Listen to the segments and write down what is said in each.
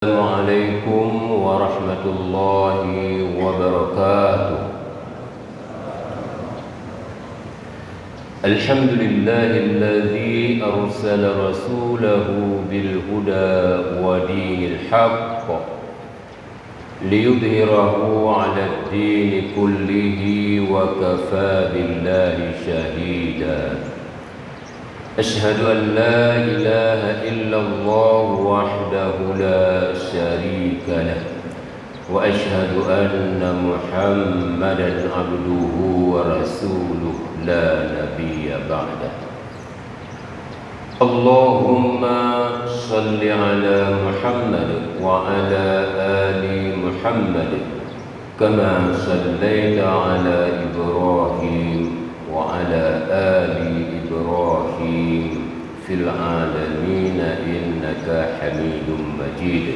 السلام عليكم ورحمة الله وبركاته. الحمد لله الذي أرسل رسوله بالهدى ودين الحق ليظهره على الدين كله وكفى بالله شهيدا. أشهد أن لا إله إلا الله وحده لا شريك له وأشهد أن محمدا عبده ورسوله لا نبي بعده. اللهم صل على محمد وعلى آل محمد كما صليت على إبراهيم وعلى آل إبراهيم في العالمين إنك حميد مجيد.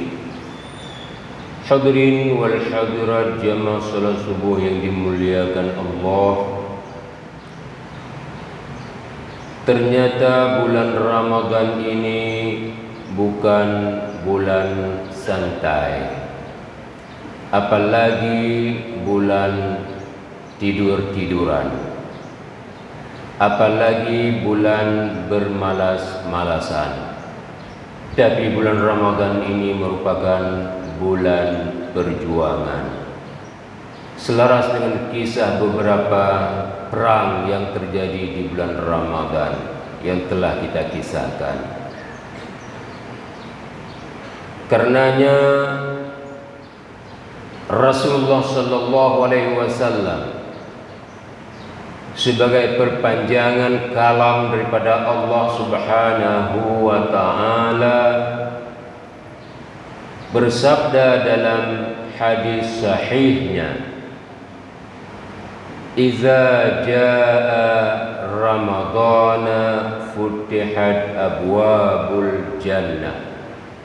Hadirin wal hadirat jamaah salat subuh yang dimuliakan Allah. Ternyata bulan Ramadan ini bukan bulan santai, apalagi bulan tidur-tiduran, apalagi bulan bermalas-malasan. Tapi bulan Ramadan ini merupakan bulan perjuangan. Selaras dengan kisah beberapa perang yang terjadi di bulan Ramadan yang telah kita kisahkan. Karenanya Rasulullah sallallahu alaihi wasallam sebagai perpanjangan kalam daripada Allah Subhanahu wa taala bersabda dalam hadis sahihnya, "Idza jaa Ramadana futihat abwabul jannah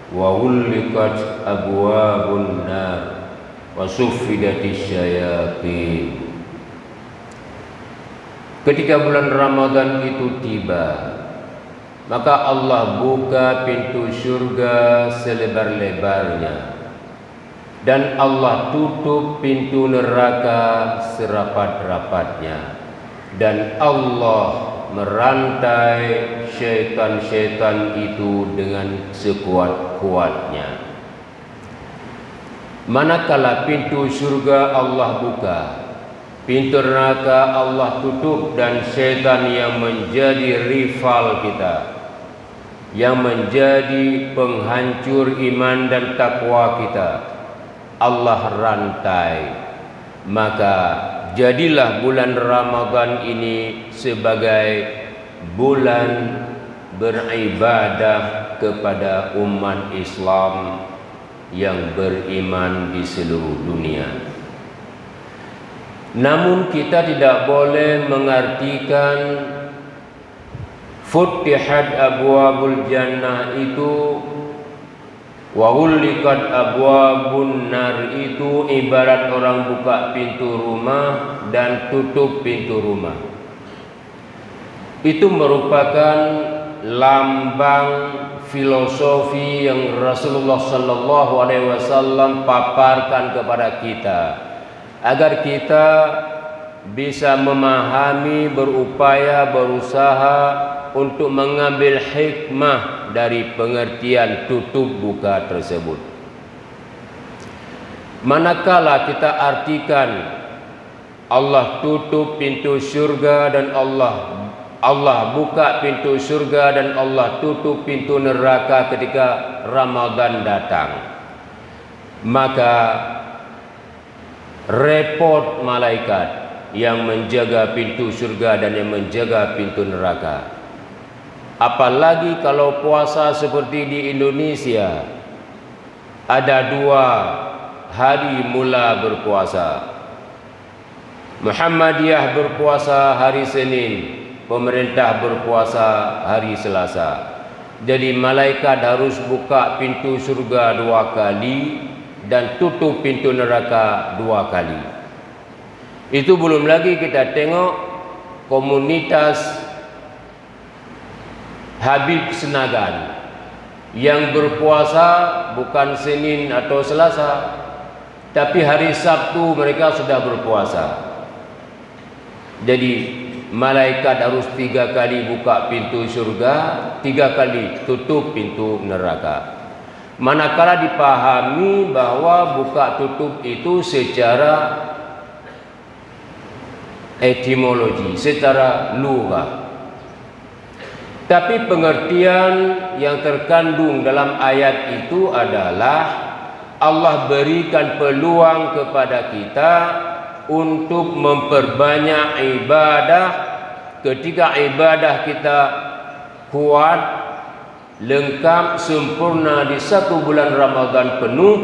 wa ghulqat abwabun nar wa suffidatis syayatin." Ketika bulan Ramadan itu tiba, maka Allah buka pintu surga selebar-lebarnya dan Allah tutup pintu neraka serapat-rapatnya, dan Allah merantai syaitan-syaitan itu dengan sekuat-kuatnya. Manakala pintu surga Allah buka, pintu neraka Allah tutup, dan syaitan yang menjadi rival kita, yang menjadi penghancur iman dan takwa kita, Allah rantai. Maka jadilah bulan Ramadan ini sebagai bulan beribadah kepada umat Islam yang beriman di seluruh dunia. Namun kita tidak boleh mengartikan futihat abwabul jannah itu wa ghulqat abwabun nar itu ibarat orang buka pintu rumah dan tutup pintu rumah. Itu merupakan lambang filosofi yang Rasulullah sallallahu alaihi wasallam paparkan kepada kita, agar kita bisa memahami, berupaya, berusaha untuk mengambil hikmah dari pengertian tutup buka tersebut. Manakala kita artikan Allah tutup pintu surga dan Allah buka pintu surga dan Allah tutup pintu neraka ketika Ramadan datang, maka repot malaikat yang menjaga pintu surga dan yang menjaga pintu neraka. Apalagi kalau puasa seperti di Indonesia, ada 2 hari mula berpuasa. Muhammadiyah berpuasa hari Senin, pemerintah berpuasa hari Selasa. Jadi malaikat harus buka pintu surga 2 kali dan tutup pintu neraka 2 kali. Itu belum lagi kita tengok komunitas Habib Senagan Yang berpuasa bukan Senin atau Selasa, tapi hari Sabtu mereka sudah berpuasa. Jadi malaikat harus 3 kali buka pintu surga, 3 kali tutup pintu neraka. Manakala dipahami bahwa buka tutup itu secara etimologi, secara lugah. Tapi pengertian yang terkandung dalam ayat itu adalah Allah berikan peluang kepada kita untuk memperbanyak ibadah. Ketika ibadah kita kuat, lengkap, sempurna di 1 bulan Ramadan penuh,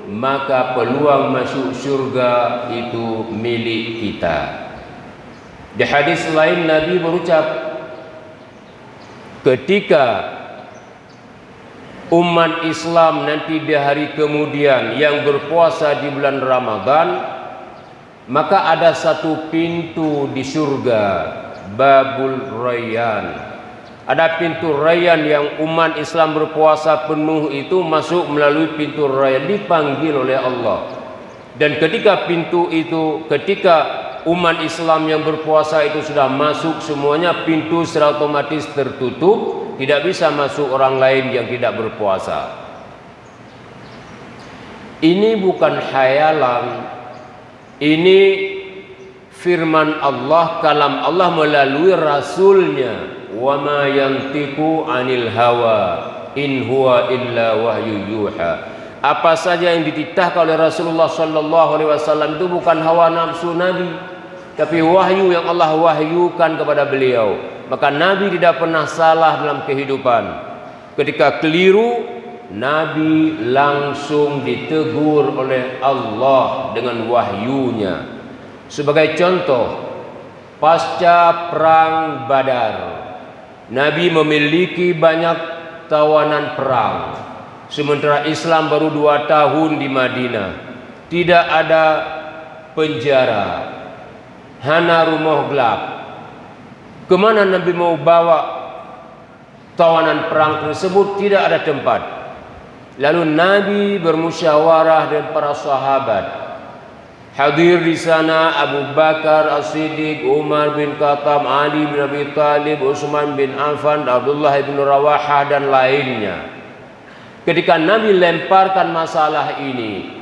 maka peluang masuk surga itu milik kita. Di hadis lain Nabi berucap, ketika umat Islam nanti di hari kemudian yang berpuasa di bulan Ramadan, maka ada 1 pintu di surga, Babul Rayyan. Ada pintu Rayyan yang umat Islam berpuasa penuh itu masuk melalui pintu Rayyan, dipanggil oleh Allah. Dan ketika pintu itu, ketika umat Islam yang berpuasa itu sudah masuk semuanya, pintu secara otomatis tertutup, tidak bisa masuk orang lain yang tidak berpuasa. Ini bukan khayalan, ini firman Allah, kalam Allah melalui rasulnya. Wa ma yantiqu 'anil hawa in huwa illa wahyu yuha. Apa saja yang dititahkan oleh Rasulullah sallallahu alaihi wasallam itu bukan hawa nafsu Nabi, tapi wahyu yang Allah wahyukan kepada beliau. Maka Nabi tidak pernah salah dalam kehidupan. Ketika keliru, Nabi langsung ditegur oleh Allah dengan wahyunya. Sebagai contoh, pasca perang Badar, Nabi memiliki banyak tawanan perang. Sementara Islam baru 2 tahun di Madinah, tidak ada penjara, hana rumah gelap. Kemana Nabi mau bawa tawanan perang tersebut? Tidak ada tempat. Lalu Nabi bermusyawarah dengan para sahabat. Hadir di sana Abu Bakar As-Siddiq, Umar bin Khattab, Ali bin Abi Thalib, Utsman bin Affan, Abdullah bin Rawahah dan lainnya. Ketika Nabi lemparkan masalah ini,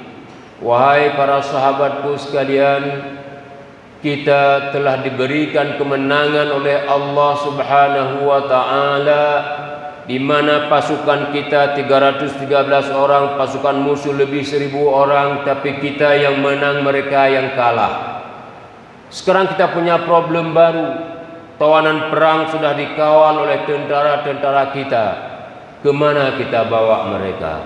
wahai para sahabatku sekalian, kita telah diberikan kemenangan oleh Allah Subhanahu wa taala, di mana pasukan kita 313 orang, pasukan musuh lebih 1000 orang, tapi kita yang menang, mereka yang kalah. Sekarang kita punya problem baru. Tawanan perang sudah dikawal oleh tentara-tentara kita. Kemana kita bawa mereka?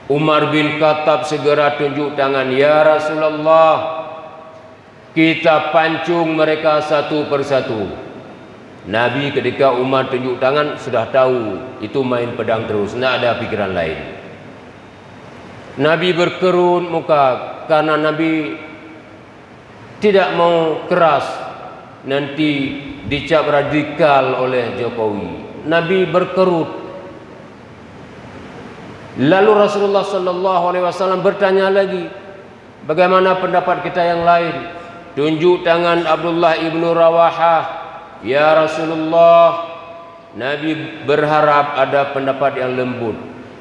Umar bin Khattab segera tunjuk tangan, ya Rasulullah, kita pancung mereka satu persatu. Nabi ketika Umar tunjuk tangan sudah tahu itu main pedang terus, tidak ada pikiran lain. Nabi berkerut muka karena Nabi tidak mau keras nanti dicap radikal oleh Jokowi. Nabi berkerut. Lalu Rasulullah sallallahu alaihi wasallam bertanya lagi, bagaimana pendapat kita yang lain? Tunjuk tangan Abdullah ibnu Rawahah. Ya Rasulullah, Nabi berharap ada pendapat yang lembut.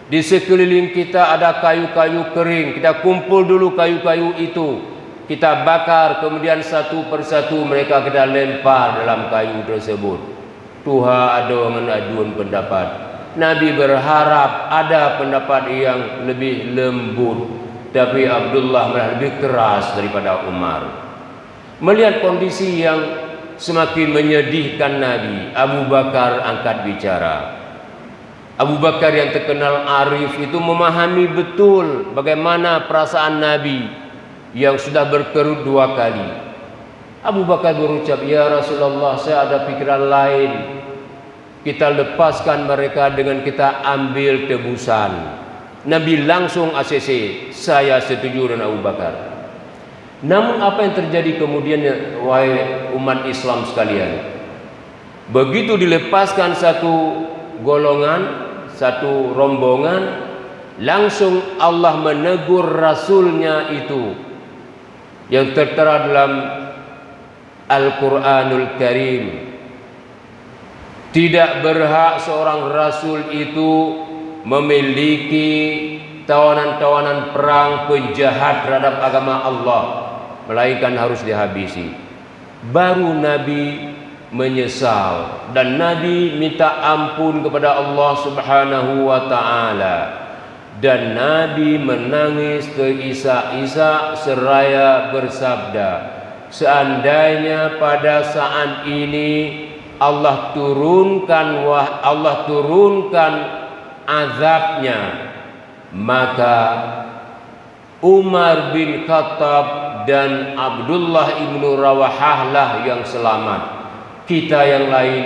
Di sekeliling kita ada kayu-kayu kering. Kita kumpul dulu kayu-kayu itu, kita bakar, kemudian satu persatu mereka kita lempar dalam kayu tersebut. Tuha ada mengajukan pendapat. Nabi berharap ada pendapat yang lebih lembut, tapi Abdullah lebih keras daripada Umar. Melihat kondisi yang semakin menyedihkan Nabi, Abu Bakar angkat bicara. Abu Bakar yang terkenal arif itu memahami betul bagaimana perasaan Nabi yang sudah berkerut 2 kali. Abu Bakar berucap, ya Rasulullah, saya ada pikiran lain. Kita lepaskan mereka dengan kita ambil tebusan. Nabi langsung ACC, saya setuju dengan Abu Bakar. Namun apa yang terjadi kemudian, wahai umat Islam sekalian? Begitu dilepaskan satu golongan, satu rombongan, langsung Allah menegur Rasulnya itu yang tertera dalam Al-Quranul Karim. Tidak berhak seorang Rasul itu memiliki tawanan-tawanan perang penjahat terhadap agama Allah, melainkan harus dihabisi. Baru Nabi menyesal dan Nabi minta ampun kepada Allah Subhanahu wa taala, dan Nabi menangis terisak-isak seraya bersabda, seandainya pada saat ini Allah turunkan azabnya, maka Umar bin Khattab dan Abdullah ibnu Rawahah lah yang selamat. Kita yang lain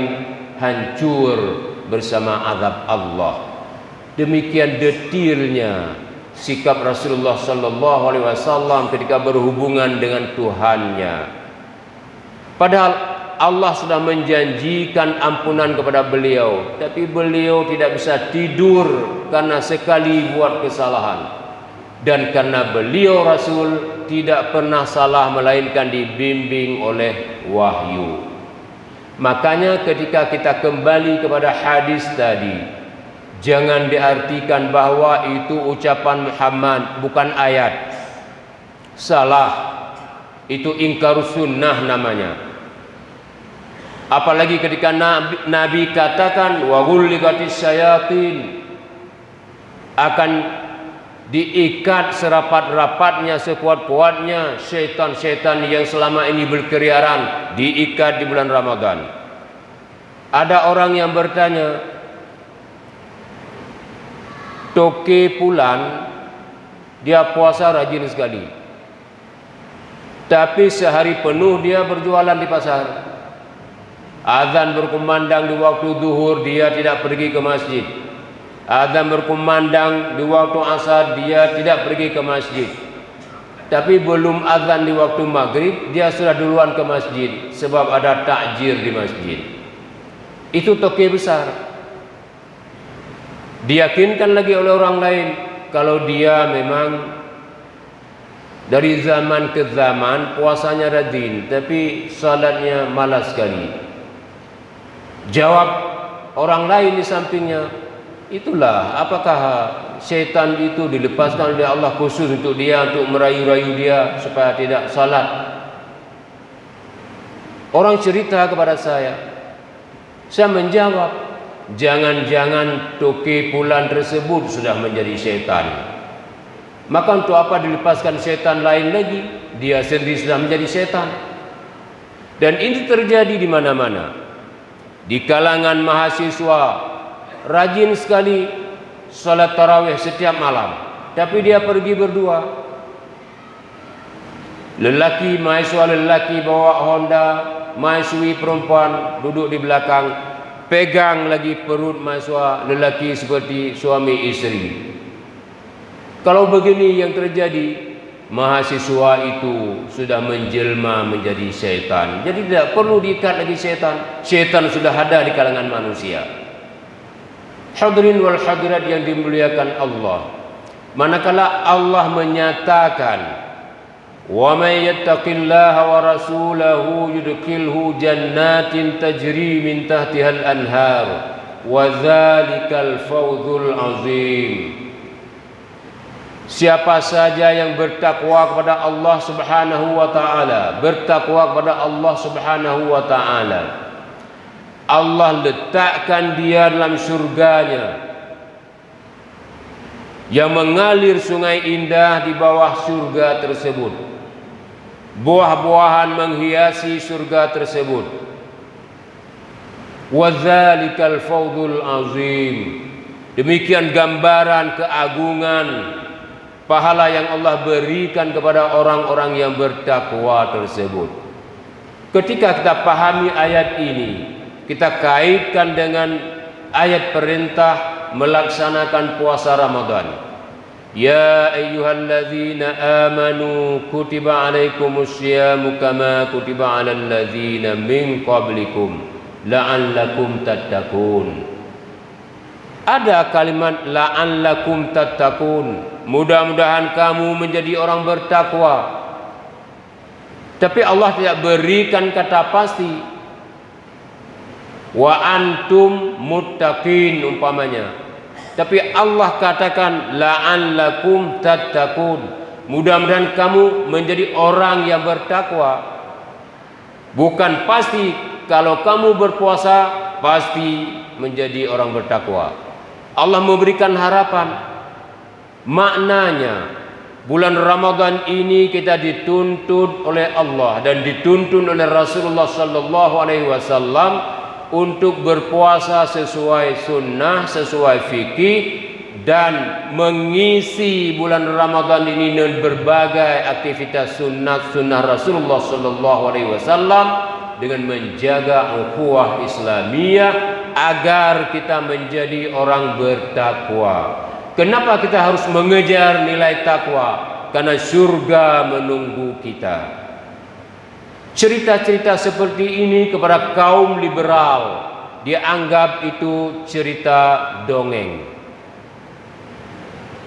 hancur bersama azab Allah. Demikian detilnya sikap Rasulullah sallallahu alaihi wasallam ketika berhubungan dengan Tuhannya. Padahal Allah sudah menjanjikan ampunan kepada beliau, tapi beliau tidak bisa tidur karena sekali buat kesalahan. Dan karena beliau Rasul tidak pernah salah melainkan dibimbing oleh wahyu. Makanya ketika kita kembali kepada hadis tadi, jangan diartikan bahwa itu ucapan Muhammad, bukan ayat. Salah. Itu ingkar sunnah namanya. Apalagi ketika Nabi katakan wa ghulliqatis syayatin, akan diikat serapat-rapatnya, sekuat-kuatnya syaitan-syaitan yang selama ini berkeliaran, diikat di bulan Ramadan. Ada orang yang bertanya, Toke Pulan dia puasa rajin sekali, tapi sehari penuh dia berjualan di pasar. Azan berkumandang di waktu zuhur, dia tidak pergi ke masjid. Azan berkumandang di waktu asar, dia tidak pergi ke masjid. Tapi belum azan di waktu maghrib, dia sudah duluan ke masjid, sebab ada takjir di masjid. Itu toke besar. Diyakinkan lagi oleh orang lain kalau dia memang dari zaman ke zaman puasanya rajin, tapi salatnya malas sekali. Jawab orang lain di sampingnya, itulah apakah syaitan itu dilepaskan oleh Allah khusus untuk dia, untuk merayu-rayu dia supaya tidak salat? Orang cerita kepada saya menjawab, jangan-jangan Toke Pulan tersebut sudah menjadi syaitan. Maka untuk apa dilepaskan syaitan lain lagi? Dia sendiri sudah menjadi syaitan. Dan ini terjadi di mana-mana. Di kalangan mahasiswa rajin sekali salat tarawih setiap malam, tapi dia pergi berdua. Mahasiswa lelaki bawa Honda, mahasiswi perempuan duduk di belakang, pegang lagi perut mahasiswa lelaki seperti suami istri. Kalau begini yang terjadi, mahasiswa itu sudah menjelma menjadi syaitan. Jadi tidak perlu diikat lagi syaitan. Syaitan sudah ada di kalangan manusia. Hadirin wal hadirat yang dimuliakan Allah, manakala Allah menyatakan wa may yattaqillaha wa rasulahu yudkhilhu jannatin tajri min tahtihal anhar wa dzalikal fawzul azim. Siapa saja yang bertakwa kepada Allah Subhanahu wa taala, bertakwa kepada Allah Subhanahu wa taala, Allah letakkan dia dalam surganya yang mengalir sungai indah di bawah surga tersebut. Buah-buahan menghiasi surga tersebut. Wa dzalikal fawzul azim. Demikian gambaran keagungan pahala yang Allah berikan kepada orang-orang yang bertakwa tersebut. Ketika kita pahami ayat ini, kita kaitkan dengan ayat perintah melaksanakan puasa Ramadan. Ya ayyuhalladzina amanu kutiba alaikumus syiyamu kama kutiba alal ladzina min qablikum la'allakum tattaqun. Ada kalimat la'allakum tattaqun, mudah-mudahan kamu menjadi orang bertakwa. Tapi Allah tidak berikan kata pasti. Wa antum muttaqin umpamanya. Tapi Allah katakan la'allakum tattaqun, mudah-mudahan kamu menjadi orang yang bertakwa. Bukan pasti kalau kamu berpuasa pasti menjadi orang bertakwa. Allah memberikan harapan. Maknanya bulan Ramadan ini kita dituntut oleh Allah dan dituntun oleh Rasulullah sallallahu alaihi wasallam untuk berpuasa sesuai sunnah, sesuai fikih, dan mengisi bulan Ramadan ini dengan berbagai aktivitas sunnah Rasulullah sallallahu alaihi wasallam dengan menjaga ukhuwah Islamiyah agar kita menjadi orang bertakwa. Kenapa kita harus mengejar nilai takwa? Karena surga menunggu kita. Cerita-cerita seperti ini kepada kaum liberal dianggap itu cerita dongeng.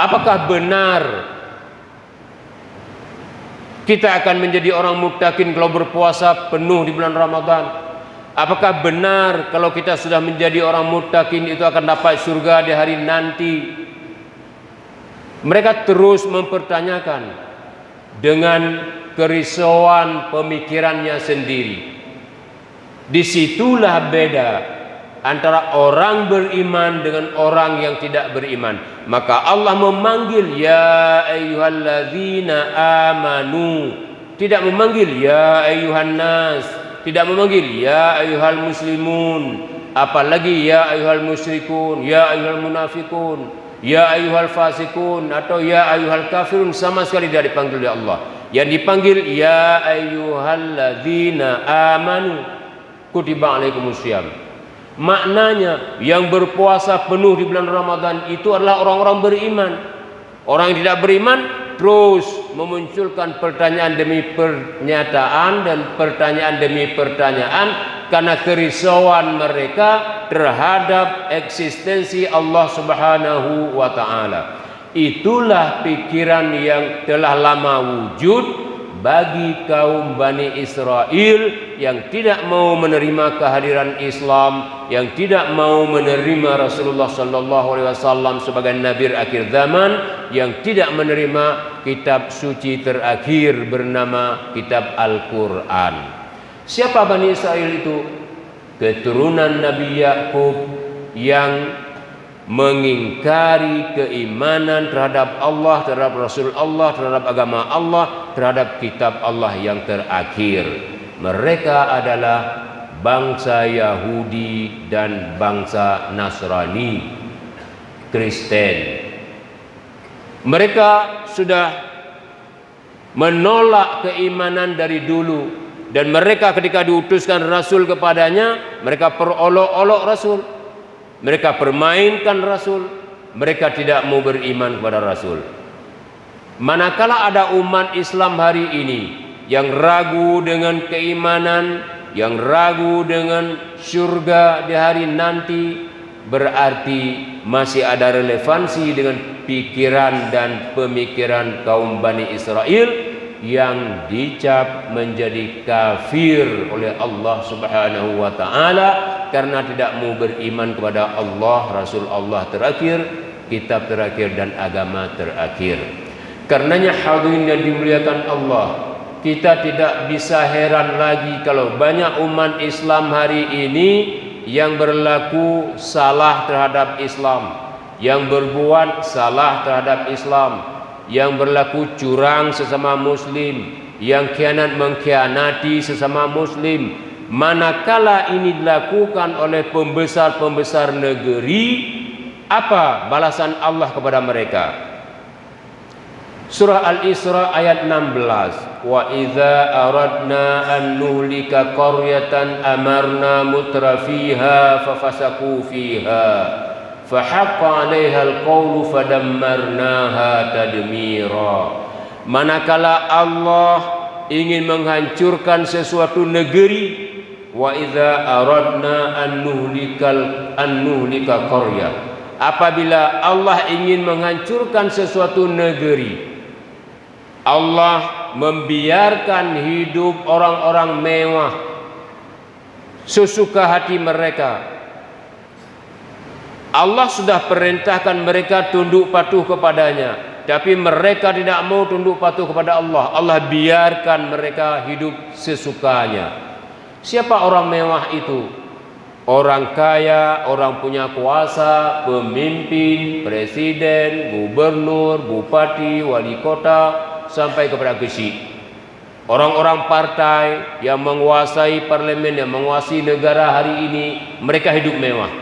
Apakah benar kita akan menjadi orang muttaqin kalau berpuasa penuh di bulan Ramadan? Apakah benar kalau kita sudah menjadi orang muttaqin itu akan dapat surga di hari nanti? Mereka terus mempertanyakan dengan kerisauan pemikirannya sendiri. Disitulah beda antara orang beriman dengan orang yang tidak beriman. Maka Allah memanggil ya ayyuhalladzina amanu, tidak memanggil ya ayyuhan nas, tidak memanggil ya ayyuhal muslimun, apalagi ya ayyuhal musyrikun, ya ayyuhal munafikun, ya ayyuhal fasikun, atau ya ayyuhal kafirun. Sama sekali tidak dipanggil oleh Allah. Yang dipanggil ya ayyuhalladzina amanu kutiba alaikumusiyam. Maknanya yang berpuasa penuh di bulan Ramadan itu adalah orang-orang beriman. Orang yang tidak beriman terus memunculkan pertanyaan demi pernyataan dan pertanyaan demi pertanyaan karena kerisauan mereka terhadap eksistensi Allah Subhanahu wa taala. Itulah pikiran yang telah lama wujud bagi kaum Bani Israel yang tidak mau menerima kehadiran Islam, yang tidak mau menerima Rasulullah sallallahu alaihi wasallam sebagai nabi akhir zaman, yang tidak menerima kitab suci terakhir bernama kitab Al-Qur'an. Siapa Bani Israel itu? Keturunan Nabi Yakub yang mengingkari keimanan terhadap Allah, terhadap Rasul Allah, terhadap agama Allah, terhadap kitab Allah yang terakhir. Mereka adalah bangsa Yahudi dan bangsa Nasrani, Kristen. Mereka sudah menolak keimanan dari dulu, dan mereka ketika diutuskan Rasul kepadanya, mereka perolok-olok Rasul. Mereka permainkan Rasul. Mereka tidak mau beriman kepada Rasul. Manakala ada umat Islam hari ini yang ragu dengan keimanan, yang ragu dengan surga di hari nanti, berarti masih ada relevansi dengan pikiran dan pemikiran kaum Bani Israel yang dicap menjadi kafir oleh Allah Subhanahu wa taala karena tidak mau beriman kepada Allah, Rasul Allah terakhir, kitab terakhir, dan agama terakhir. Karenanya hadirin yang dimuliakan Allah, kita tidak bisa heran lagi kalau banyak umat Islam hari ini yang berlaku salah terhadap Islam, yang berbuat salah terhadap Islam, yang berlaku curang sesama muslim, yang khianat mengkhianati sesama muslim. Manakala ini dilakukan oleh pembesar-pembesar negeri, apa balasan Allah kepada mereka? Surah Al-Isra ayat 16. Wa idza aradna an nuhlika qaryatan amarna mutrafiha fafasaku fiha fahaqqa 'alaiha al-qawlu fadammarnaha tadmira. Manakala Allah ingin menghancurkan sesuatu negeri, wa idza aradna an nuhlika qaryah, apabila Allah ingin menghancurkan sesuatu negeri, Allah membiarkan hidup orang-orang mewah sesuka hati mereka. Allah sudah perintahkan mereka tunduk patuh kepadanya, tapi mereka tidak mau tunduk patuh kepada Allah. Allah biarkan mereka hidup sesukanya. Siapa orang mewah itu? Orang kaya, orang punya kuasa, pemimpin, presiden, gubernur, bupati, wali kota, sampai kepada kecil. Orang-orang partai yang menguasai parlemen, yang menguasai negara hari ini, mereka hidup mewah.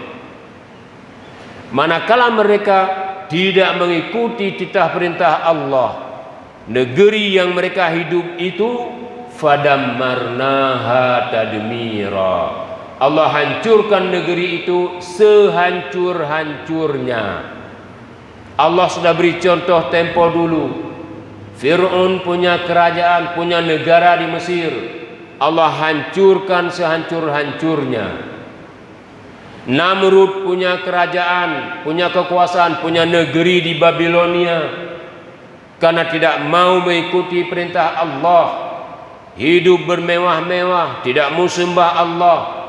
Manakala mereka tidak mengikuti titah perintah Allah, negeri yang mereka hidup itu fadammarnaha tadmira. Allah hancurkan negeri itu sehancur-hancurnya. Allah sudah beri contoh tempo dulu. Fir'aun punya kerajaan, punya negara di Mesir. Allah hancurkan sehancur-hancurnya. Namrud punya kerajaan, punya kekuasaan, punya negeri di Babilonia. Karena tidak mau mengikuti perintah Allah, hidup bermewah-mewah, tidak mau sembah Allah.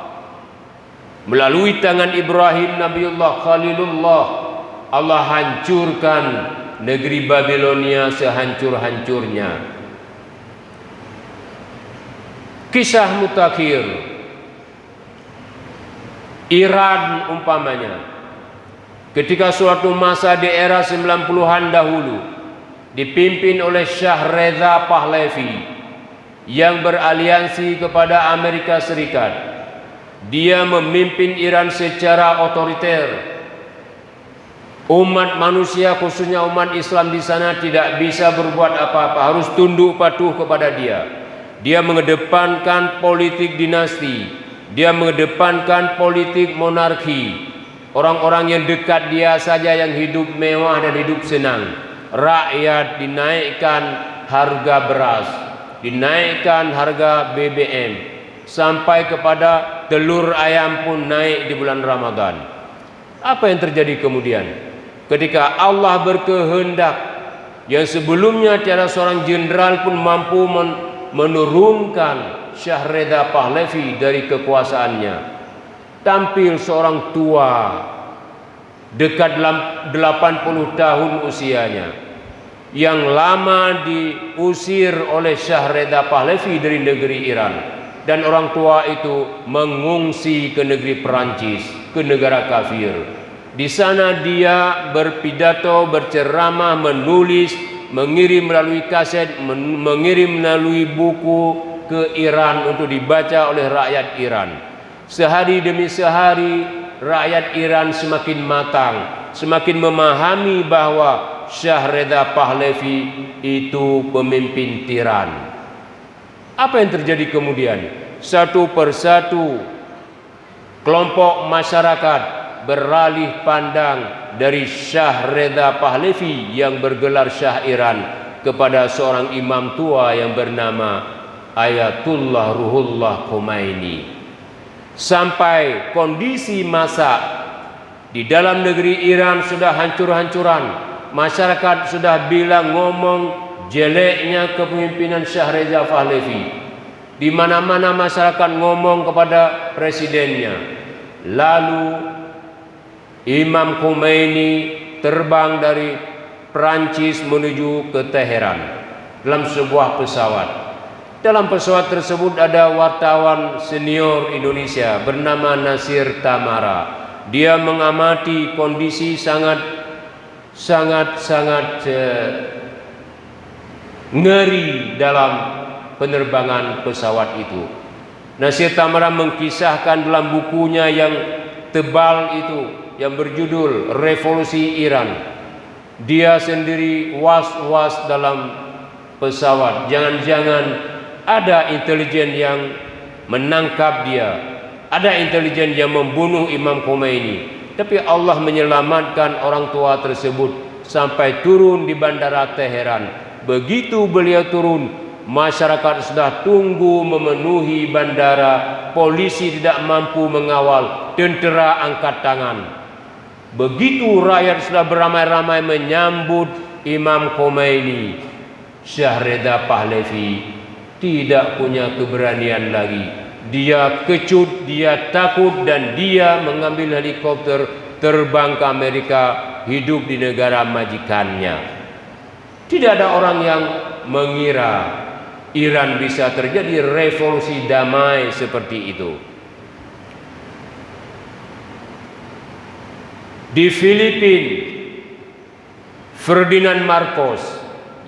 Melalui tangan Ibrahim Nabiullah Khalilullah, Allah hancurkan negeri Babilonia sehancur-hancurnya. Kisah mutakhir Iran umpamanya, ketika suatu masa di era 90-an dahulu dipimpin oleh Shah Reza Pahlavi yang beraliansi kepada Amerika Serikat. Dia memimpin Iran secara otoriter. Umat manusia, khususnya umat Islam di sana, tidak bisa berbuat apa-apa, harus tunduk patuh kepada dia. Dia mengedepankan politik dinasti, dia mengedepankan politik monarki. Orang-orang yang dekat dia saja yang hidup mewah dan hidup senang. Rakyat dinaikkan harga beras, dinaikkan harga BBM, sampai kepada telur ayam pun naik di bulan Ramadan. Apa yang terjadi kemudian? Ketika Allah berkehendak, yang sebelumnya tiada seorang jenderal pun mampu menurunkan Shah Reza Pahlavi dari kekuasaannya, tampil seorang tua dekat 80 tahun usianya, yang lama diusir oleh Shah Reza Pahlavi dari negeri Iran. Dan orang tua itu mengungsi ke negeri Perancis, ke negara kafir. Di sana dia berpidato, berceramah, menulis, mengirim melalui kaset, mengirim melalui buku ke Iran untuk dibaca oleh rakyat Iran. Sehari demi sehari rakyat Iran semakin matang, semakin memahami bahwa Shah Reza Pahlavi itu pemimpin tiran. Apa yang terjadi kemudian? Satu persatu kelompok masyarakat beralih pandang dari Shah Reza Pahlavi yang bergelar Syah Iran kepada seorang imam tua yang bernama Ayatullah Ruhullah Khomeini. Sampai kondisi masa di dalam negeri Iran sudah hancur-hancuran. Masyarakat sudah bilang, ngomong jeleknya kepemimpinan Shah Reza Pahlavi. Di mana-mana masyarakat ngomong kepada presidennya. Lalu Imam Khomeini terbang dari Perancis menuju ke Teheran dalam sebuah pesawat. Dalam pesawat tersebut ada wartawan senior Indonesia bernama Nasir Tamara. Dia mengamati kondisi sangat ngeri dalam penerbangan pesawat itu. Nasir Tamara mengkisahkan dalam bukunya yang tebal itu, yang berjudul Revolusi Iran. Dia sendiri was-was dalam pesawat. Jangan-jangan ada intelijen yang menangkap dia, ada intelijen yang membunuh Imam Khomeini. Tapi Allah menyelamatkan orang tua tersebut sampai turun di bandara Teheran. Begitu beliau turun, masyarakat sudah tunggu memenuhi bandara. Polisi tidak mampu mengawal, tentera angkat tangan. Begitu rakyat sudah beramai-ramai menyambut Imam Khomeini, Syah Reza Pahlavi tidak punya keberanian lagi. Dia kecut, dia takut, dan dia mengambil helikopter terbang ke Amerika, hidup di negara majikannya. Tidak ada orang yang mengira Iran bisa terjadi revolusi damai seperti itu. Di Filipina, Ferdinand Marcos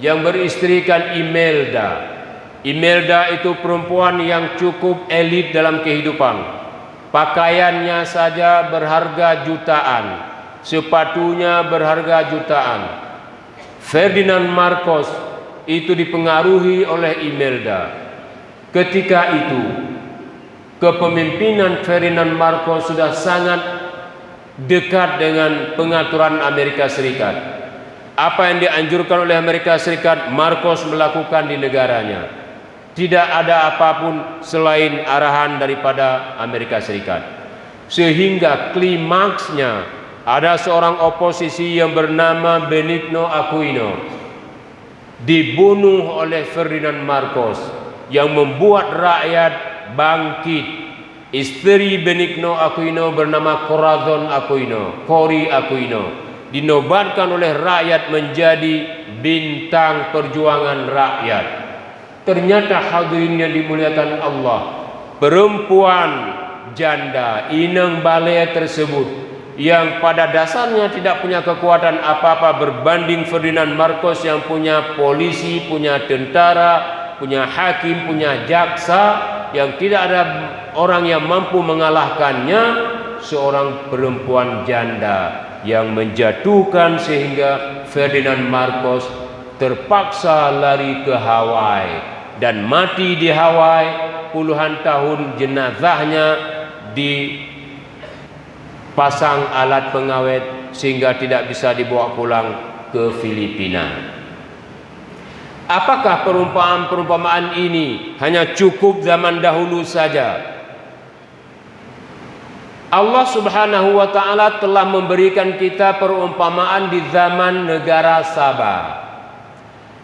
yang beristrikan Imelda. Imelda itu perempuan yang cukup elit dalam kehidupan. Pakaiannya saja berharga jutaan, sepatunya berharga jutaan. Ferdinand Marcos itu dipengaruhi oleh Imelda. Ketika itu, kepemimpinan Ferdinand Marcos sudah sangat dekat dengan pengaturan Amerika Serikat. Apa yang dianjurkan oleh Amerika Serikat, Marcos melakukan di negaranya. Tidak ada apapun selain arahan daripada Amerika Serikat. Sehingga klimaksnya ada seorang oposisi yang bernama Benigno Aquino dibunuh oleh Ferdinand Marcos, yang membuat rakyat bangkit. Istri Benigno Aquino bernama Corazon Aquino, Cory Aquino, dinobatkan oleh rakyat menjadi bintang perjuangan rakyat. Ternyata hadirin yang dimuliakan Allah, perempuan janda Ineng Balea tersebut yang pada dasarnya tidak punya kekuatan apa-apa berbanding Ferdinand Marcos yang punya polisi, punya tentara, punya hakim, punya jaksa, yang tidak ada orang yang mampu mengalahkannya. Seorang perempuan janda yang menjatuhkan sehingga Ferdinand Marcos terpaksa lari ke Hawaii dan mati di Hawaii. Puluhan tahun jenazahnya dipasang alat pengawet sehingga tidak bisa dibawa pulang ke Filipina. Apakah perumpamaan ini hanya cukup zaman dahulu saja? Allah Subhanahu wa ta'ala telah memberikan kita perumpamaan di zaman negara Sabah.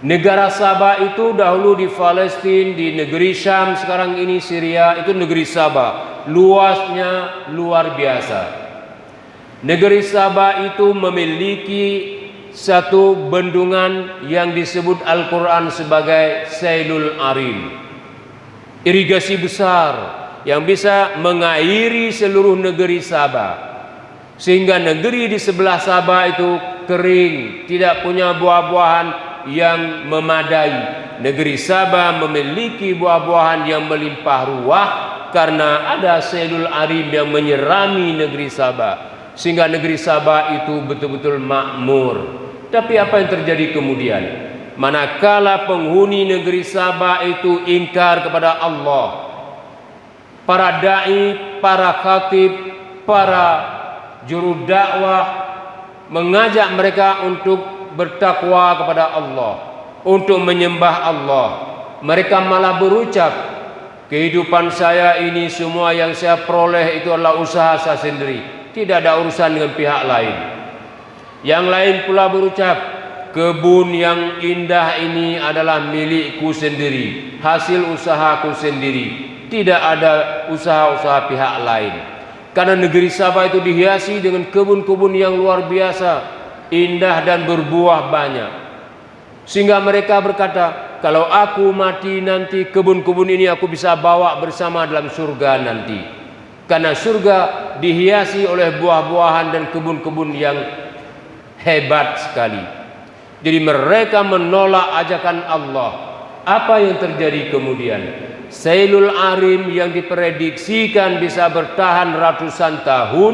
Negara Sabah itu dahulu di Palestina, di negeri Syam, sekarang ini Syria, itu negeri Sabah. Luasnya luar biasa. Negeri Sabah itu memiliki satu bendungan yang disebut Al-Quran sebagai Sailul Arim, irigasi besar yang bisa mengairi seluruh negeri Sabah, sehingga negeri di sebelah Sabah itu kering, tidak punya buah-buahan yang memadai. Negeri Sabah memiliki buah-buahan yang melimpah ruah karena ada Sailul Arim yang menyerami negeri Sabah, sehingga negeri Sabah itu betul-betul makmur. Tapi apa yang terjadi kemudian? Manakala penghuni negeri Sabah itu ingkar kepada Allah, para dai, para khatib, para juru dakwah mengajak mereka untuk bertakwa kepada Allah, untuk menyembah Allah. Mereka malah berucap, kehidupan saya ini semua yang saya peroleh itu adalah usaha saya sendiri, tidak ada urusan dengan pihak lain. Yang lain pula berucap, kebun yang indah ini adalah milikku sendiri, hasil usahaku sendiri, tidak ada usaha-usaha pihak lain. Karena negeri Sabah itu dihiasi dengan kebun-kebun yang luar biasa, indah dan berbuah banyak. Sehingga mereka berkata, kalau aku mati nanti, kebun-kebun ini aku bisa bawa bersama dalam surga nanti. Karena surga dihiasi oleh buah-buahan dan kebun-kebun yang hebat sekali. Jadi mereka menolak ajakan Allah. Apa yang terjadi kemudian? Sailul Arim yang diprediksikan bisa bertahan ratusan tahun,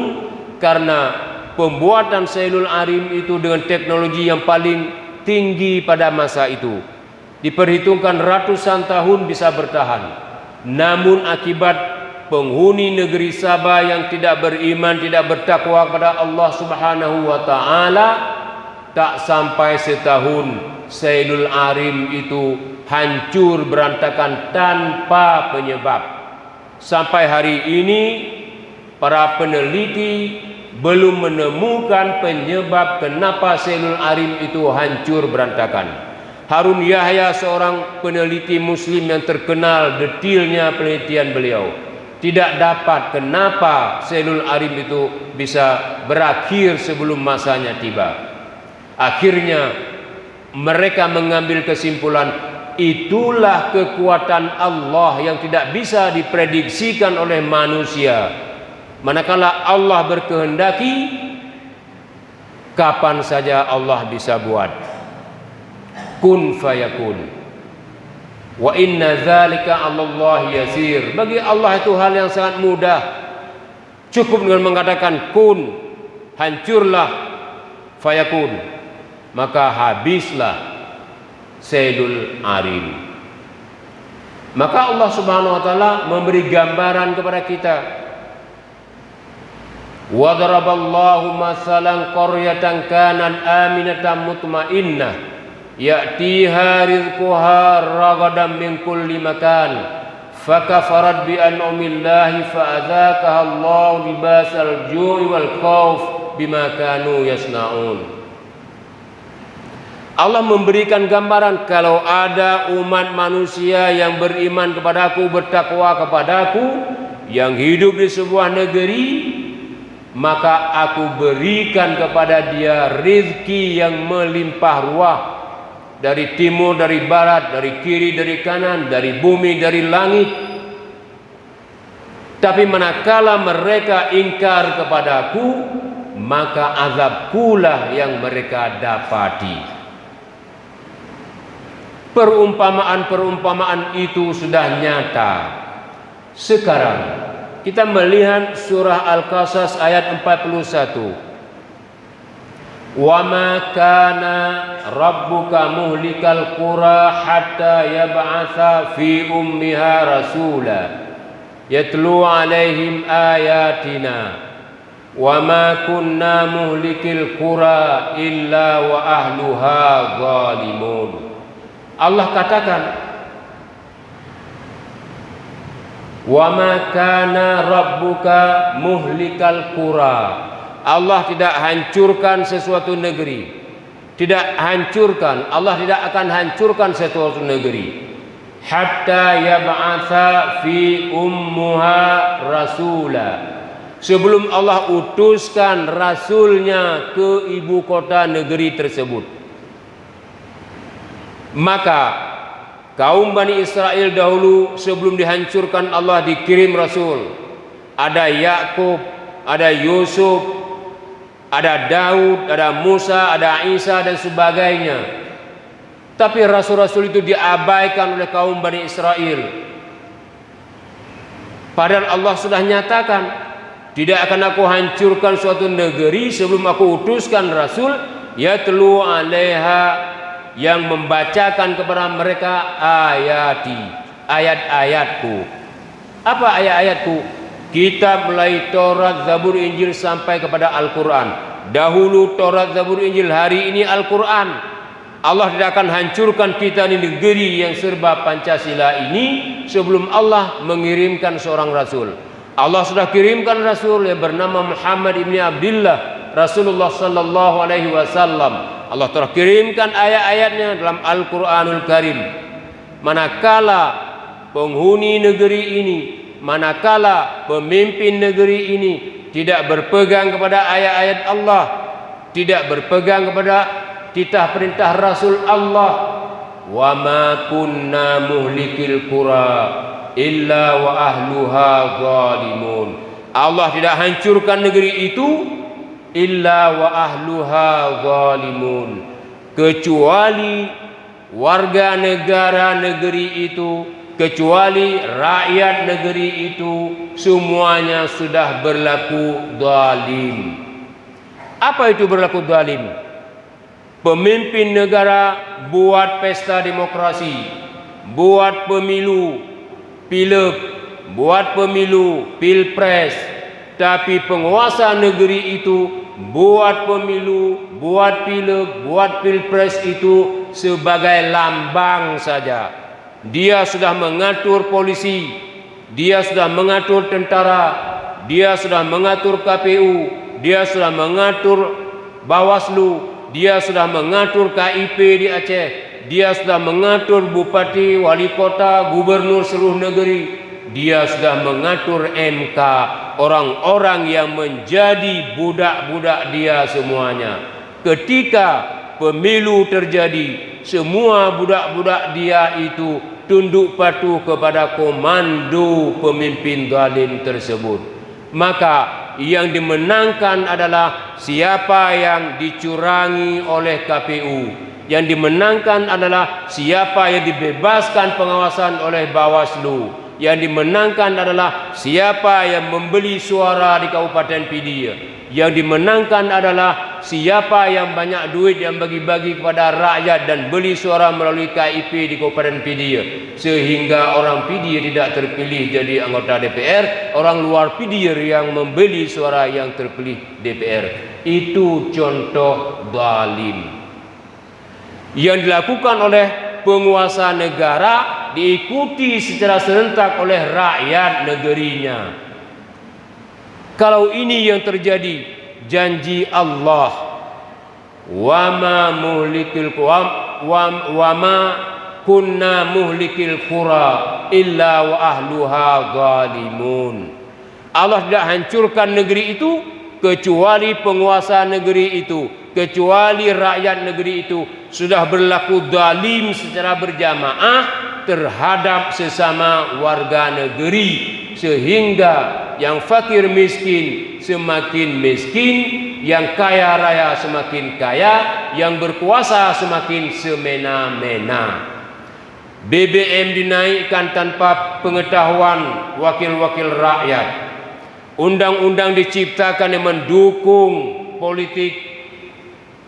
karena pembuatan Sailul Arim itu dengan teknologi yang paling tinggi pada masa itu, diperhitungkan ratusan tahun bisa bertahan. Namun akibat penghuni negeri Sabah yang tidak beriman, tidak bertakwa kepada Allah Subhanahu wa ta'ala, tak sampai setahun Sailul Arim itu hancur berantakan tanpa penyebab. Sampai hari ini para peneliti belum menemukan penyebab kenapa Sailul Arim itu hancur berantakan. Harun Yahya, seorang peneliti muslim yang terkenal detailnya penelitian beliau, tidak dapat kenapa Sailul Arim itu bisa berakhir sebelum masanya tiba. Akhirnya mereka mengambil kesimpulan, itulah kekuatan Allah yang tidak bisa diprediksikan oleh manusia. Manakala Allah berkehendaki, kapan saja Allah bisa buat. Kun fayakun. Wa inna dzalika 'alallahi yasir. Bagi Allah itu hal yang sangat mudah. Cukup dengan mengatakan kun, hancurlah, fayakun, maka habislah Sailul Arim. Maka Allah Subhanahu wa taala memberi gambaran kepada kita. Wa daraballahu masalan qaryatan kanat aminatan mutmainnah ya'tiha rizquha ragadan min kulli makan fakafarat bi an'amillahi fa'adzaqaha Allahu libasal ju'i wal khauf bima kanu yasnaun. Allah memberikan gambaran, kalau ada umat manusia yang beriman kepadaku, bertakwa kepadaku, yang hidup di sebuah negeri, maka aku berikan kepada dia rizki yang melimpah ruah, dari timur, dari barat, dari kiri, dari kanan, dari bumi, dari langit. Tapi manakala mereka ingkar kepadaku, maka azabkulah yang mereka dapati. Perumpamaan-perumpamaan itu sudah nyata. Sekarang kita melihat surah Al-Qasas ayat 41. Wa ma kana rabbuka muhlikal qura hatta yab'atha fi ummiha rasula yatlu alaihim ayatina wa ma kunna muhlikil qura illa wa ahluha zalimun. Allah katakan, wa ma kana rabbuka muhlikal qura. Allah tidak hancurkan sesuatu negeri. Tidak hancurkan, Allah tidak akan hancurkan sesuatu negeri hatta yab'atha fi ummuha rasula. Sebelum Allah utuskan rasulnya ke ibu kota negeri tersebut. Maka kaum Bani Israel dahulu sebelum dihancurkan Allah dikirim rasul. Ada Yakub, ada Yusuf, ada Daud, ada Musa, ada Isa dan sebagainya. Tapi rasul-rasul itu diabaikan oleh kaum Bani Israel. Padahal Allah sudah nyatakan, tidak akan aku hancurkan suatu negeri sebelum aku utuskan rasul yatlu alaiha, yang membacakan kepada mereka ayati, ayat-ayatku. Apa ayat-ayatku? Kitab mulai Taurat, Zabur, Injil sampai kepada Al-Quran. Dahulu Taurat, Zabur, Injil, hari ini Al-Quran. Allah tidak akan hancurkan kita di negeri yang serba Pancasila ini sebelum Allah mengirimkan seorang rasul. Allah sudah kirimkan rasul yang bernama Muhammad ibn Abdullah, Rasulullah sallallahu alaihi wasallam. Allah telah kirimkan ayat-ayatnya dalam Al-Quranul Karim. Manakala penghuni negeri ini, manakala pemimpin negeri ini tidak berpegang kepada ayat-ayat Allah, tidak berpegang kepada titah perintah Rasul Allah, wa ma kunna muhlikil qura illa wa ahluha zalimun. Allah tidak hancurkan negeri itu illa wa ahluha zalimun, kecuali warga negara negeri itu, kecuali rakyat negeri itu semuanya sudah berlaku zalim. Apa itu berlaku zalim? Pemimpin negara buat pesta demokrasi, buat pemilu, pileg, buat pemilu, pilpres, tapi penguasa negeri itu buat pemilu, buat pileg, buat pilpres itu sebagai lambang saja. Dia sudah mengatur polisi, dia sudah mengatur tentara, dia sudah mengatur KPU, dia sudah mengatur Bawaslu, dia sudah mengatur KIP di Aceh, dia sudah mengatur bupati, wali kota, gubernur seluruh negeri, dia sudah mengatur MK, orang-orang yang menjadi budak-budak dia semuanya. Ketika pemilu terjadi, semua budak-budak dia itu tunduk patuh kepada komando pemimpin zalim tersebut. Maka yang dimenangkan adalah siapa yang dicurangi oleh KPU. Yang dimenangkan adalah siapa yang dibebaskan pengawasan oleh Bawaslu. Yang dimenangkan adalah siapa yang membeli suara di Kabupaten Pidia. Yang dimenangkan adalah siapa yang banyak duit yang bagi-bagi kepada rakyat dan beli suara melalui KIP di Kabupaten Pidia, sehingga orang Pidia tidak terpilih jadi anggota DPR, orang luar Pidia yang membeli suara yang terpilih DPR. Itu contoh zalim yang dilakukan oleh penguasa negara, diikuti secara serentak oleh rakyat negerinya. Kalau ini yang terjadi, janji Allah, wa ma kunna muhlikil qura illa wa ahluha zalimun. Allah tidak hancurkan negeri itu kecuali penguasa negeri itu, kecuali rakyat negeri itu sudah berlaku zalim secara berjamaah terhadap sesama warga negeri, sehingga yang fakir miskin semakin miskin, yang kaya raya semakin kaya, yang berkuasa semakin semena-mena. BBM dinaikkan tanpa pengetahuan wakil-wakil rakyat. Undang-undang diciptakan yang mendukung politik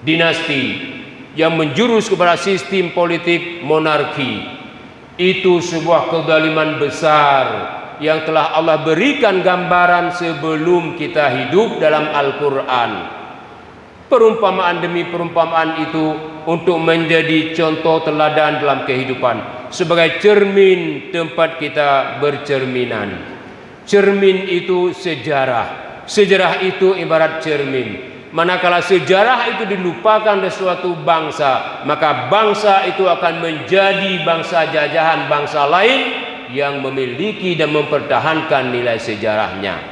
dinasti yang menjurus kepada sistem politik monarki. Itu sebuah kezaliman besar yang telah Allah berikan gambaran sebelum kita hidup dalam Al-Quran. Perumpamaan demi perumpamaan itu untuk menjadi contoh teladan dalam kehidupan, sebagai cermin tempat kita bercerminan. Cermin itu sejarah, sejarah itu ibarat cermin. Manakala sejarah itu dilupakan oleh suatu bangsa, maka bangsa itu akan menjadi bangsa jajahan bangsa lain yang memiliki dan mempertahankan nilai sejarahnya.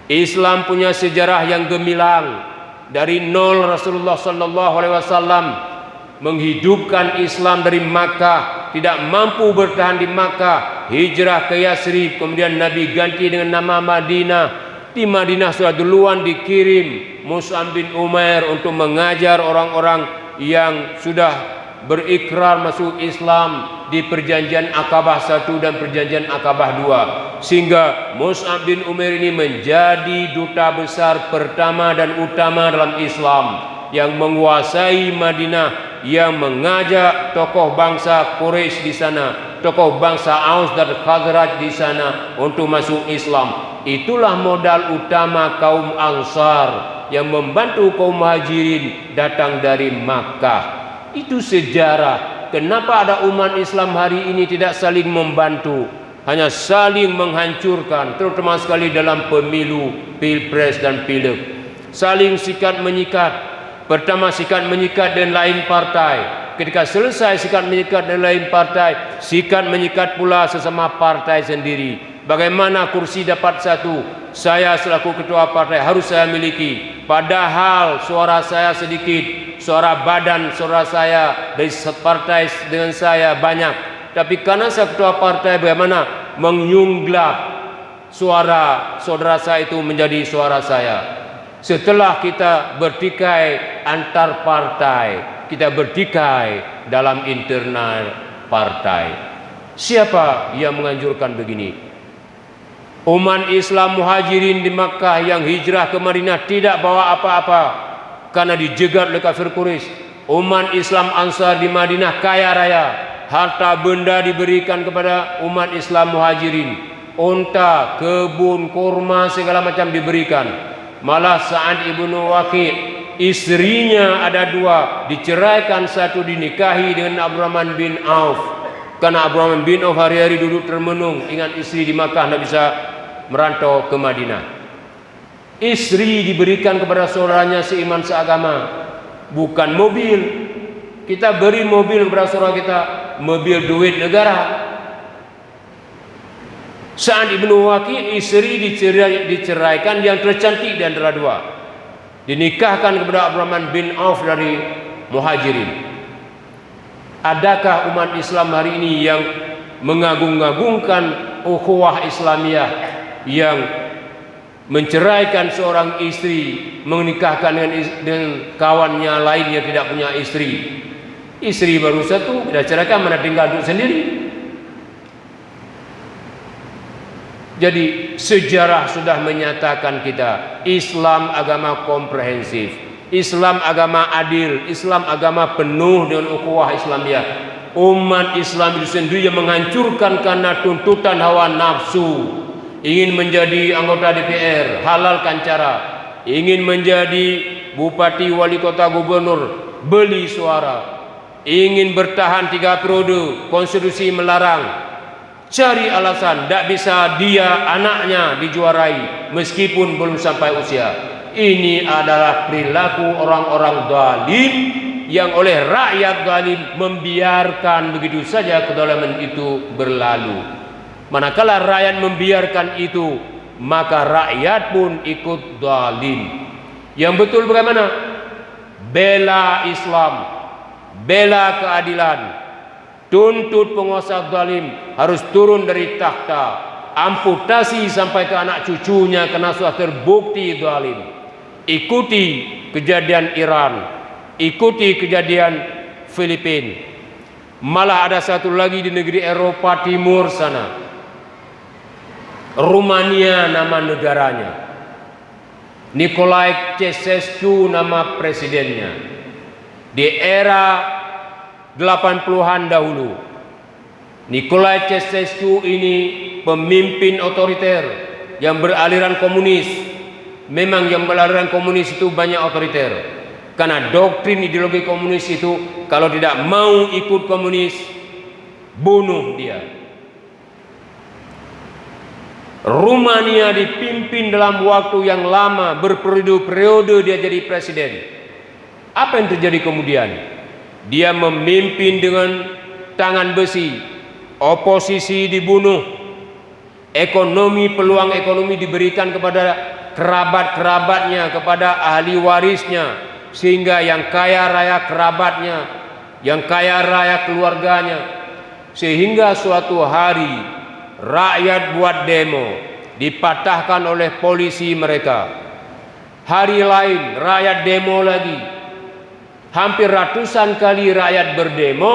Islam punya sejarah yang gemilang. Dari nol Rasulullah sallallahu alaihi wasallam menghidupkan Islam dari Makkah, tidak mampu bertahan di Makkah, hijrah ke Yasrib, kemudian Nabi ganti dengan nama Madinah. Di Madinah sudah duluan dikirim Mus'ab bin Umair untuk mengajar orang-orang yang sudah berikrar masuk Islam di perjanjian Aqabah 1 dan perjanjian Aqabah 2, sehingga Mus'ab bin Umair ini menjadi duta besar pertama dan utama dalam Islam yang menguasai Madinah, yang mengajak tokoh bangsa Quraisy di sana, tokoh bangsa Aus dan Khazraj di sana untuk masuk Islam. Itulah modal utama kaum Ansar yang membantu kaum Muhajirin datang dari Makkah. Itu sejarah. Kenapa ada umat Islam hari ini tidak saling membantu, hanya saling menghancurkan, terutama sekali dalam pemilu, pilpres dan pileg. Saling sikat menyikat. Pertama sikat menyikat dengan lain partai. Ketika selesai sikat menyikat dengan lain partai, sikat menyikat pula sesama partai sendiri. Bagaimana kursi dapat satu? Saya selaku ketua partai harus saya miliki, padahal suara saya sedikit, suara badan suara saya dari partai dengan saya banyak. Tapi karena saya ketua partai, bagaimana menyunglap suara saudara saya itu menjadi suara saya. Setelah kita bertikai antar partai, kita bertikai dalam internal partai. Siapa yang menganjurkan begini? Umat Islam Muhajirin di Makkah yang hijrah ke Madinah tidak bawa apa-apa karena dijegat oleh kafir Quraisy. Umat Islam Ansar di Madinah kaya raya, harta benda diberikan kepada umat Islam Muhajirin, unta, kebun, kurma, segala macam diberikan. Malah Sa'ad ibnu Waqi', istrinya ada dua, diceraikan, satu dinikahi dengan Abdurrahman bin Auf. Karena Abdurrahman bin Auf hari-hari duduk termenung, ingat istri di Makkah, tidak bisa merantau ke Madinah. Istri diberikan kepada saudaranya seiman seagama, bukan mobil. Kita beri mobil kepada saudara kita, mobil duit negara. Sa'ad ibnu Waqi, istri diceraikan yang tercantik di antara dua, dinikahkan kepada Abdurrahman bin Auf dari Muhajirin. Adakah umat Islam hari ini yang mengagung-agungkan ukhuwah Islamiyah, yang menceraikan seorang istri, menikahkan dengan kawannya lain yang tidak punya istri? Istri baru satu, kita ceraikan, mana tinggal duduk sendiri. Jadi sejarah sudah menyatakan kita, Islam agama komprehensif, Islam agama adil, Islam agama penuh dengan ukhuwah Islamiyah. Umat Islam itu sendiri yang menghancurkan karena tuntutan hawa nafsu. Ingin menjadi anggota DPR, halalkan cara. Ingin menjadi bupati, wali kota, gubernur, beli suara. Ingin bertahan 3 periode, konstitusi melarang. Cari alasan, tidak bisa dia anaknya dijuarai meskipun belum sampai usia. Ini adalah perilaku orang-orang zalim yang oleh rakyat zalim membiarkan begitu saja kezaliman itu berlalu. Manakala rakyat membiarkan itu, maka rakyat pun ikut zalim. Yang betul bagaimana? Bela Islam, bela keadilan. Tuntut penguasa zalim harus turun dari takhta, amputasi sampai ke anak cucunya karena sudah terbukti zalim. Ikuti kejadian Iran, ikuti kejadian Filipina. Malah ada satu lagi di negeri Eropa Timur sana, Rumania nama negaranya, Nicolae Ceausescu nama presidennya. Di era 80-an dahulu, Nicolae Ceausescu ini pemimpin otoriter yang beraliran komunis. Memang yang beraliran komunis itu banyak otoriter, karena doktrin ideologi komunis itu kalau tidak mau ikut komunis, bunuh dia. Rumania dipimpin dalam waktu yang lama, berperiode-periode dia jadi presiden. Apa yang terjadi kemudian? Dia memimpin dengan tangan besi, oposisi dibunuh, ekonomi, peluang ekonomi diberikan kepada kerabat-kerabatnya, kepada ahli warisnya, sehingga yang kaya raya kerabatnya, yang kaya raya keluarganya. Sehingga suatu hari rakyat buat demo, dipatahkan oleh polisi mereka. Hari lain rakyat demo lagi. Hampir ratusan kali rakyat berdemo,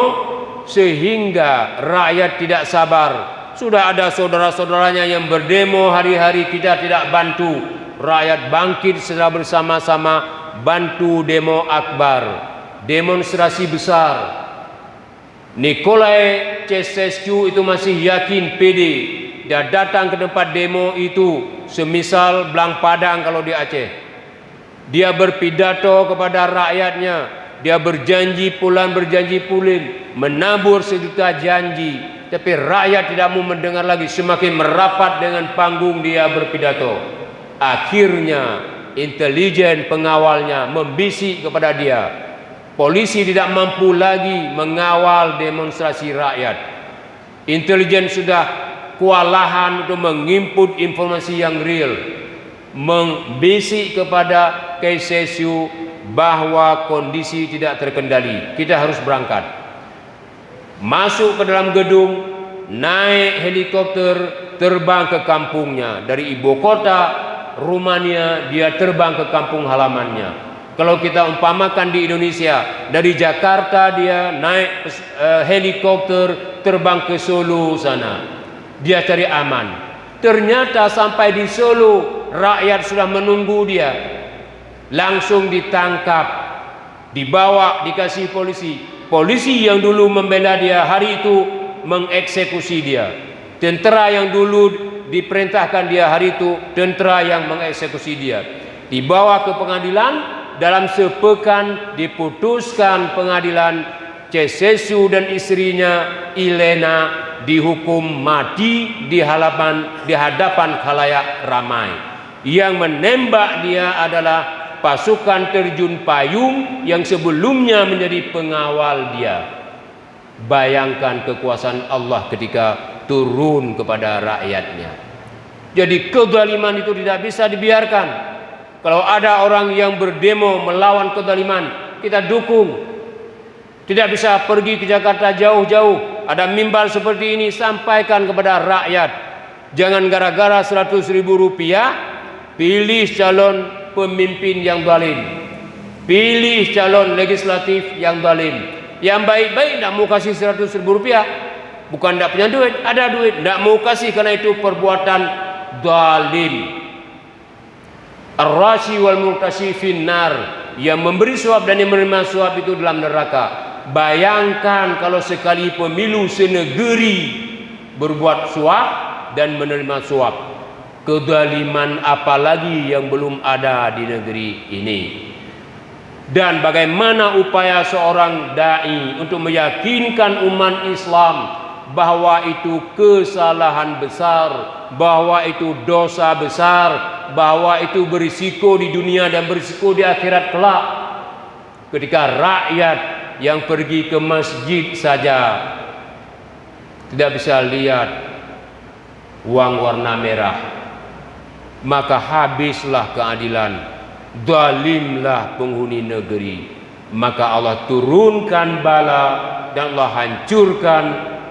sehingga rakyat tidak sabar. Sudah ada saudara-saudaranya yang berdemo hari-hari, kita tidak bantu. Rakyat bangkit secara bersama-sama, bantu demo akbar, demonstrasi besar. Nicolae Ceausescu itu masih yakin pede. Dia datang ke tempat demo itu, semisal Belang Padang kalau di Aceh. Dia berpidato kepada rakyatnya. Dia berjanji pulan, berjanji pulin, menabur sejuta janji. Tapi rakyat tidak mau mendengar lagi. Semakin merapat dengan panggung dia berpidato. Akhirnya intelijen pengawalnya membisik kepada dia. Polisi tidak mampu lagi mengawal demonstrasi rakyat. Intelijen sudah kewalahan untuk menginput informasi yang real, membisik kepada Ceausescu bahwa kondisi tidak terkendali, kita harus berangkat. Masuk ke dalam gedung, naik helikopter, terbang ke kampungnya. Dari ibu kota Rumania dia terbang ke kampung halamannya. Kalau kita umpamakan di Indonesia, dari Jakarta dia naik helikopter terbang ke Solo sana. Dia cari aman. Ternyata sampai di Solo, rakyat sudah menunggu dia. Langsung ditangkap, dibawa, dikasih polisi. Polisi yang dulu membela dia hari itu mengeksekusi dia. Tentara yang dulu diperintahkan dia hari itu, tentara yang mengeksekusi dia. Dibawa ke pengadilan, dalam sepekan diputuskan pengadilan, Ceausescu dan istrinya Ilena dihukum mati di hadapan khalayak ramai. Yang menembak dia adalah pasukan terjun payung yang sebelumnya menjadi pengawal dia. Bayangkan kekuasaan Allah ketika turun kepada rakyatnya. Jadi kezaliman itu tidak bisa dibiarkan. Kalau ada orang yang berdemo melawan kezaliman, kita dukung. Tidak bisa pergi ke Jakarta jauh-jauh. Ada mimbar seperti ini, sampaikan kepada rakyat. Jangan gara-gara 100.000 rupiah pilih calon pemimpin yang zalim, pilih calon legislatif yang zalim. Yang baik-baik tidak mau kasih 100.000 rupiah, bukan tidak punya duit, ada duit, tidak mau kasih karena itu perbuatan zalim. Ar-rashi wal murtashi finnar, yang memberi suap dan yang menerima suap itu dalam neraka. Bayangkan kalau sekali pemilu senegeri berbuat suap dan menerima suap. Kezaliman apalagi yang belum ada di negeri ini. Dan bagaimana upaya seorang dai untuk meyakinkan umat Islam bahwa itu kesalahan besar, bahwa itu dosa besar, bahwa itu berisiko di dunia dan berisiko di akhirat kelak. Ketika rakyat yang pergi ke masjid saja tidak bisa lihat uang warna merah, maka habislah keadilan, zalimlah penghuni negeri. Maka Allah turunkan bala dan Allah hancurkan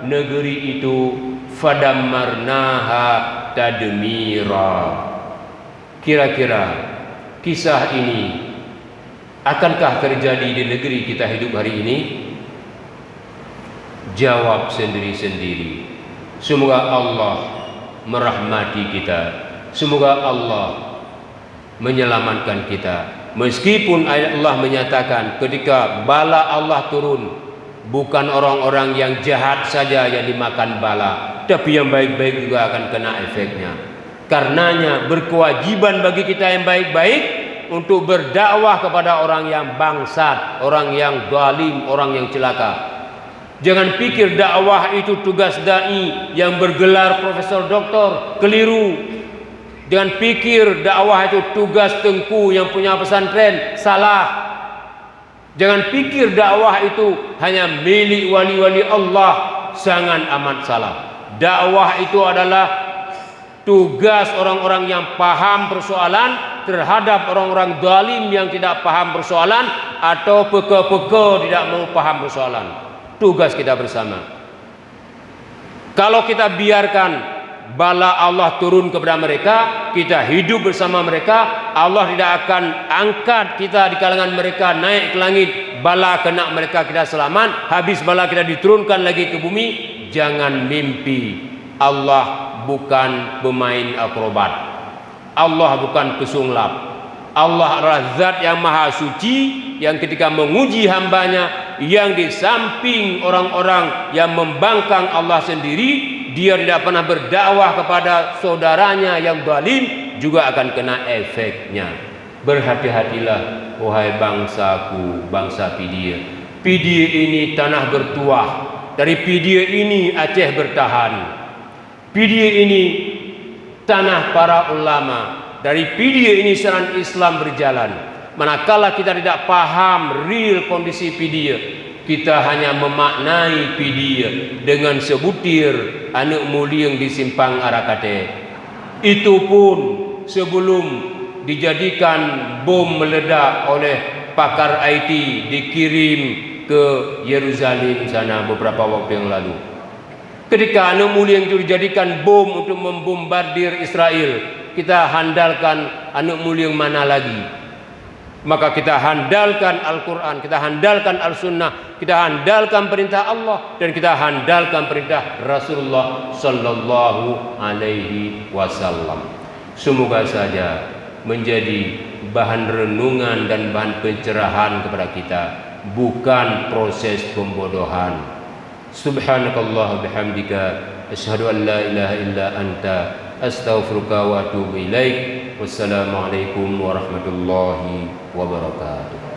negeri itu. Fadammarnaha tadmira. Kira-kira kisah ini akankah terjadi di negeri kita hidup hari ini? Jawab sendiri-sendiri. Semoga Allah merahmati kita. Semoga Allah menyelamatkan kita. Meskipun ayat Allah menyatakan ketika bala Allah turun, bukan orang-orang yang jahat saja yang dimakan bala, tapi yang baik-baik juga akan kena efeknya. Karenanya berkewajiban bagi kita yang baik-baik untuk berdakwah kepada orang yang bangsat, orang yang zalim, orang yang celaka. Jangan pikir dakwah itu tugas dai yang bergelar profesor doktor, keliru. Jangan pikir dakwah itu tugas tengku yang punya pesantren, salah. Jangan pikir dakwah itu hanya milik wali-wali Allah, sangat amat salah. Dakwah itu adalah tugas orang-orang yang paham persoalan terhadap orang-orang zalim yang tidak paham persoalan atau peka-peka tidak mau paham persoalan. Tugas kita bersama. Kalau kita biarkan bala Allah turun kepada mereka, kita hidup bersama mereka, Allah tidak akan angkat kita di kalangan mereka naik ke langit, bala kena mereka kita selamat, habis bala kita diturunkan lagi ke bumi. Jangan mimpi. Allah bukan pemain akrobat. Allah bukan pesulap. Allah adalah zat yang maha suci, yang ketika menguji hambanya, yang di samping orang-orang yang membangkang Allah sendiri, dia tidak pernah berdakwah kepada saudaranya yang zalim, juga akan kena efeknya. Berhati-hatilah wahai bangsaku, bangsa Pidia. Pidia ini tanah bertuah. Dari Pidia ini Aceh bertahan. Pidia ini tanah para ulama. Dari Pidia ini sejarah Islam berjalan. Manakala kita tidak paham real kondisi Pidia, kita hanya memaknai Pidia dengan sebutir anak mulia yang di simpang Arakate. Itu pun sebelum dijadikan bom meledak oleh pakar IT, dikirim ke Yerusalem sana beberapa waktu yang lalu. Ketika anak mulia itu dijadikan bom untuk membombardir Israel, kita handalkan anak mulia yang mana lagi? Maka kita handalkan Al-Quran, kita handalkan Al-Sunnah, kita handalkan perintah Allah, dan kita handalkan perintah Rasulullah Sallallahu Alaihi Wasallam. Semoga saja menjadi bahan renungan dan bahan pencerahan kepada kita, bukan proses pembodohan. Subhanakallah bihamdika asyhadu an la ilaha illa anta astaghfiruka wa atubu ilaik. Wassalamualaikum warahmatullahi wabarakatuh.